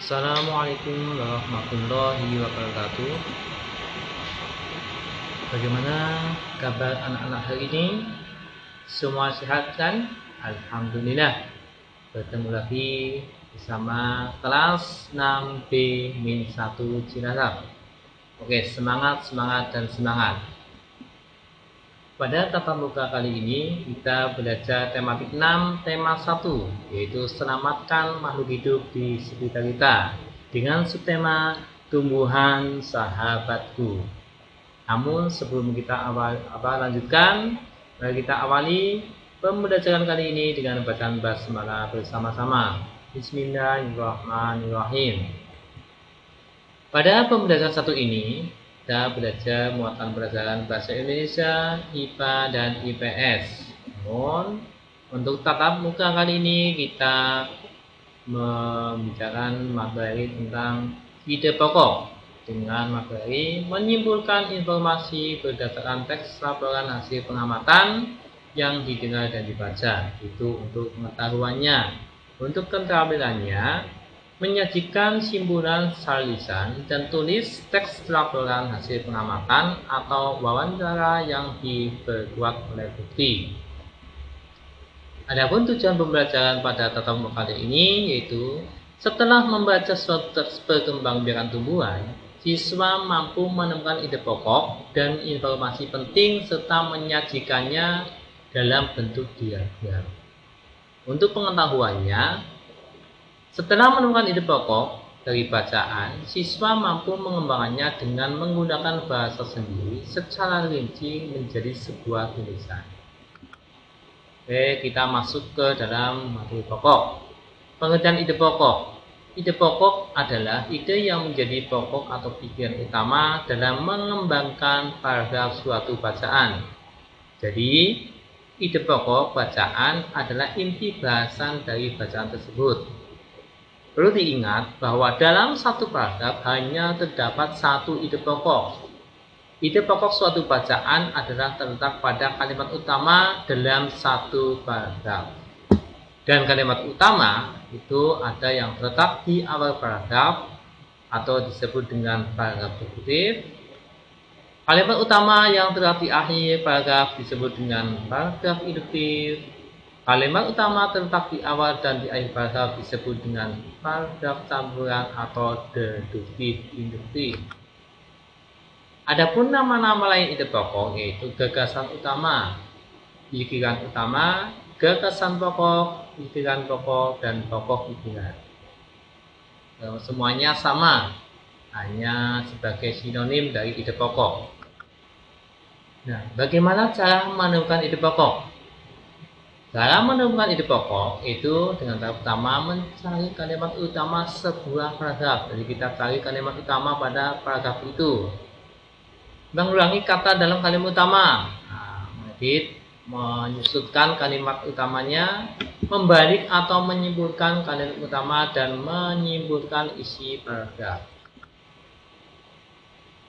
Assalamualaikum warahmatullahi wabarakatuh. Bagaimana kabar anak-anak hari ini? Semua sehat kan? Alhamdulillah. Bertemu lagi bersama kelas 6B-1 Cilacap. Oke, semangat dan semangat. Pada tatap muka kali ini kita belajar tematik 6 tema 1, yaitu selamatkan makhluk hidup di sekitar kita dengan subtema tumbuhan sahabatku. Namun sebelum kita lanjutkan, mari kita awali pembelajaran kali ini dengan bacaan basmalah bersama-sama. Bismillahirrahmanirrahim. Pada pembelajaran satu ini kita belajar muatan pelajaran bahasa Indonesia, IPA dan IPS. Namun untuk tatap muka kali ini kita membicarakan materi tentang ide pokok dengan materi menyimpulkan informasi berdasarkan teks laporan hasil pengamatan yang didengar dan dibaca. Itu untuk pengetahuannya. Untuk keterampilannya, menyajikan simpulan lisan dan tulis teks laporan hasil pengamatan atau wawancara yang diperkuat oleh bukti. Adapun tujuan pembelajaran pada tatap muka kali ini yaitu setelah membaca suatu teks perkembangbiakan tumbuhan, siswa mampu menemukan ide pokok dan informasi penting serta menyajikannya dalam bentuk diagram. Untuk pengetahuannya, setelah menemukan ide pokok dari bacaan, siswa mampu mengembangkannya dengan menggunakan bahasa sendiri secara rinci menjadi sebuah tulisan. Oke, kita masuk ke dalam materi pokok. Pengertian ide pokok. Ide pokok adalah ide yang menjadi pokok atau pikiran utama dalam mengembangkan paragraf suatu bacaan. Jadi, ide pokok bacaan adalah inti bahasan dari bacaan tersebut. Perlu diingat bahwa dalam satu paragraf hanya terdapat satu ide pokok. Ide pokok suatu bacaan adalah terletak pada kalimat utama dalam satu paragraf. Dan kalimat utama itu ada yang terletak di awal paragraf atau disebut dengan paragraf kutipan. Kalimat utama yang terletak di akhir paragraf disebut dengan paragraf induktif. Kalimat utama terletak di awal dan di akhir paragraf disebut dengan paragraf campuran atau deduktif induktif. Adapun nama-nama lain ide pokok yaitu gagasan utama, pikiran utama, gagasan pokok, pikiran pokok, dan pokok pikiran. Semuanya sama, hanya sebagai sinonim dari ide pokok. Nah, bagaimana cara menemukan ide pokok? Cara menemukan ide pokok itu dengan tahap pertama mencari kalimat utama sebuah paragraf. Jadi kita cari kalimat utama pada paragraf itu. Mengulangi kata dalam kalimat utama. Mengedit, menyusutkan kalimat utamanya, membalik atau menyimpulkan kalimat utama dan menyimpulkan isi paragraf.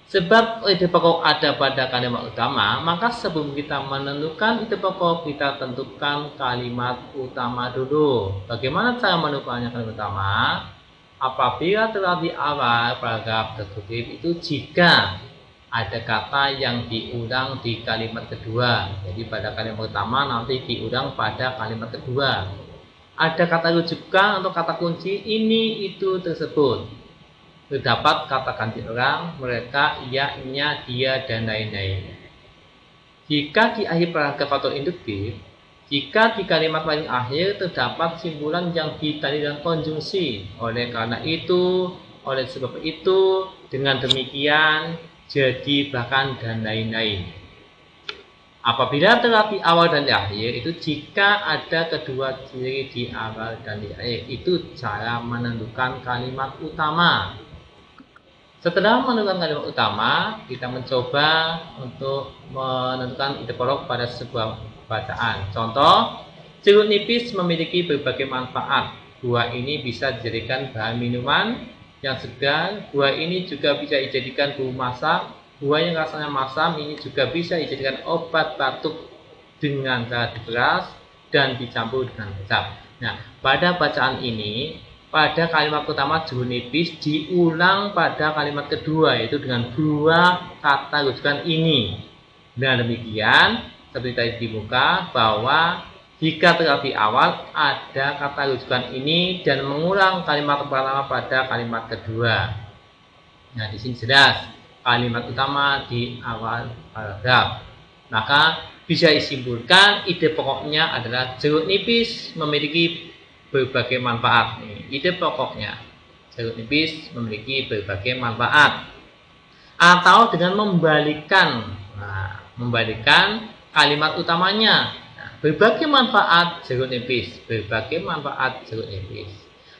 Sebab ide pokok ada pada kalimat utama, maka sebelum kita menentukan ide pokok, kita tentukan kalimat utama dulu. Bagaimana cara menentukannya kalimat utama? Apabila terlihat di awal paragraf terkutip itu jika ada kata yang diulang di kalimat kedua. Jadi pada kalimat utama nanti diulang pada kalimat kedua. Ada kata rujukan atau kata kunci ini itu tersebut. Terdapat kata ganti orang, mereka, ia, nya, dia, dan lain-lain. Jika di akhir paragraf atau induktif, jika di kalimat paling akhir terdapat simpulan yang ditandai dengan konjungsi, oleh karena itu, oleh sebab itu, dengan demikian, jadi, bahkan, dan lain-lain. Apabila terlihat di awal dan di akhir, itu jika ada kedua ciri di awal dan di akhir, itu cara menentukan kalimat utama. Setelah menentukan kalimat utama, kita mencoba untuk menentukan ide pokok pada sebuah bacaan. Contoh, jeruk nipis memiliki berbagai manfaat. Buah ini bisa dijadikan bahan minuman yang segar. Buah ini juga bisa dijadikan bumbu masak. Buah yang rasanya masam ini juga bisa dijadikan obat batuk dengan cara diperas dan dicampur dengan kecap. Nah, pada bacaan ini pada kalimat pertama jeruk nipis diulang pada kalimat kedua, yaitu dengan dua kata rujukan ini. Dengan demikian, seperti tadi dibuka bahwa jika terdapat di awal ada kata rujukan ini dan mengulang kalimat pertama pada kalimat kedua. Nah, di sini jelas kalimat utama di awal paragraf. Maka bisa disimpulkan ide pokoknya adalah jeruk nipis memiliki berbagai manfaat. Ide pokoknya jeruk nipis memiliki berbagai manfaat. Atau dengan membalikkan kalimat utamanya. Berbagai manfaat jeruk nipis, berbagai manfaat jeruk nipis.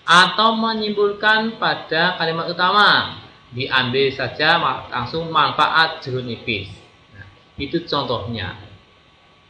Atau menyimpulkan pada kalimat utama, diambil saja langsung manfaat jeruk nipis. Nah, itu contohnya.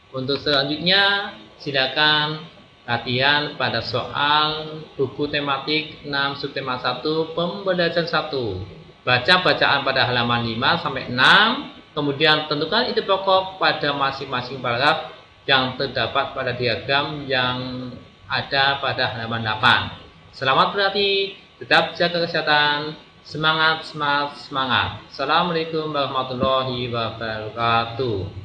Untuk selanjutnya, silakan latihan pada soal buku tematik 6 subtema 1 pembelajaran 1. Baca bacaan pada halaman 5 sampai 6, kemudian tentukan ide pokok pada masing-masing paragraf yang terdapat pada diagram yang ada pada halaman 8. Selamat berlatih, tetap jaga kesehatan, semangat, semangat, semangat. Assalamualaikum warahmatullahi wabarakatuh.